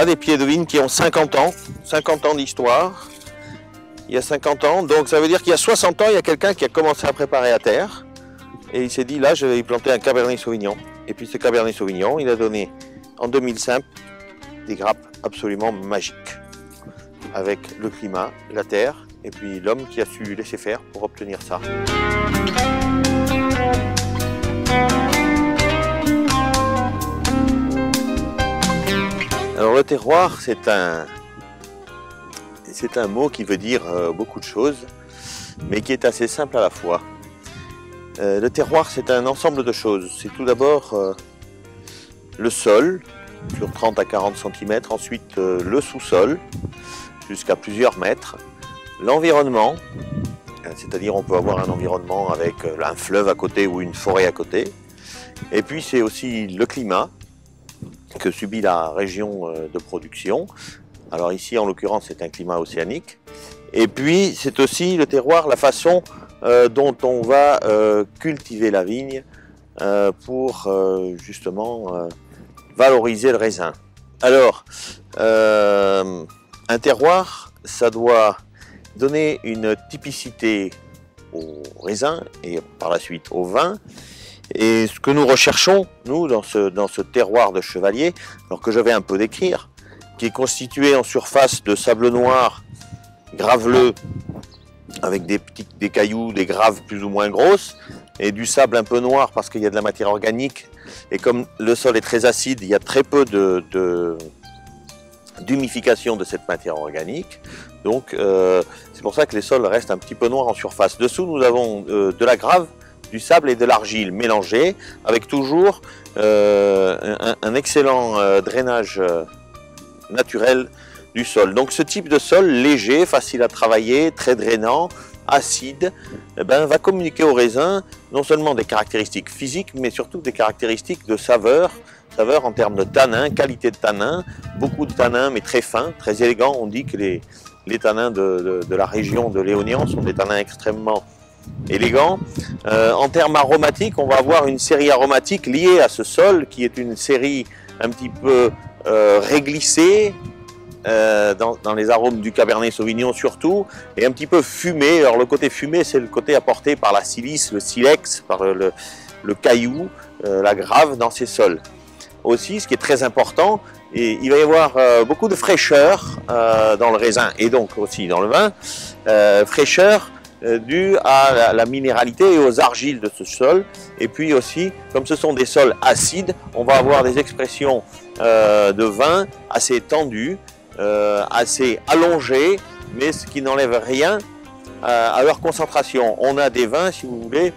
Voilà des pieds de vigne qui ont 50 ans d'histoire. Il y a 50 ans, donc ça veut dire qu'il y a 60 ans, il y a quelqu'un qui a commencé à préparer à terre. Et il s'est dit, là, je vais y planter un Cabernet Sauvignon. Et puis ce Cabernet Sauvignon, il a donné en 2005 des grappes absolument magiques. Avec le climat, la terre, et puis l'homme qui a su laisser faire pour obtenir ça. Alors le terroir, c'est un mot qui veut dire beaucoup de choses, mais qui est assez simple à la fois. Le terroir, c'est un ensemble de choses. C'est tout d'abord le sol, sur 30 à 40 cm, ensuite le sous-sol, jusqu'à plusieurs mètres, l'environnement, c'est-à-dire on peut avoir un environnement avec un fleuve à côté ou une forêt à côté, et puis c'est aussi le climat que subit la région de production. Alors ici en l'occurrence c'est un climat océanique, et puis c'est aussi le terroir, la façon dont on va cultiver la vigne pour justement valoriser le raisin. Alors un terroir, ça doit donner une typicité au raisin et par la suite au vin. Et ce que nous recherchons, nous, dans ce terroir de Chevalier, alors que je vais un peu décrire, qui est constitué en surface de sable noir graveleux, avec des cailloux, des graves plus ou moins grosses, et du sable un peu noir parce qu'il y a de la matière organique. Et comme le sol est très acide, il y a très peu d'humification de cette matière organique, donc c'est pour ça que les sols restent un petit peu noirs en surface. Dessous nous avons de la grave, du sable et de l'argile mélangés, avec toujours un excellent drainage naturel du sol. Donc ce type de sol léger, facile à travailler, très drainant, acide, va communiquer au raisin non seulement des caractéristiques physiques, mais surtout des caractéristiques de saveur en termes de tanin, qualité de tanin, beaucoup de tanins mais très fins, très élégants. On dit que les tanins de la région de Léognan sont des tanins extrêmement élégants. En termes aromatiques, on va avoir une série aromatique liée à ce sol qui est une série un petit peu réglissée dans les arômes du Cabernet Sauvignon surtout, et un petit peu fumé. Alors le côté fumé, c'est le côté apporté par la silice, le silex, par le caillou, la grave dans ces sols. Aussi, ce qui est très important, et il va y avoir beaucoup de fraîcheur dans le raisin et donc aussi dans le vin, fraîcheur due à la minéralité et aux argiles de ce sol. Et puis aussi, comme ce sont des sols acides, on va avoir des expressions de vin assez tendues, assez allongées, mais ce qui n'enlève rien à leur concentration. On a des vins, si vous voulez,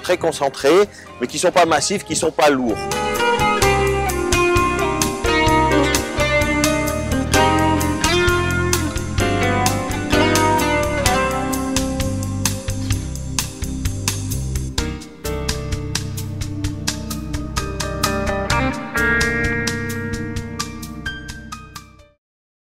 très concentrés, mais qui ne sont pas massifs, qui ne sont pas lourds.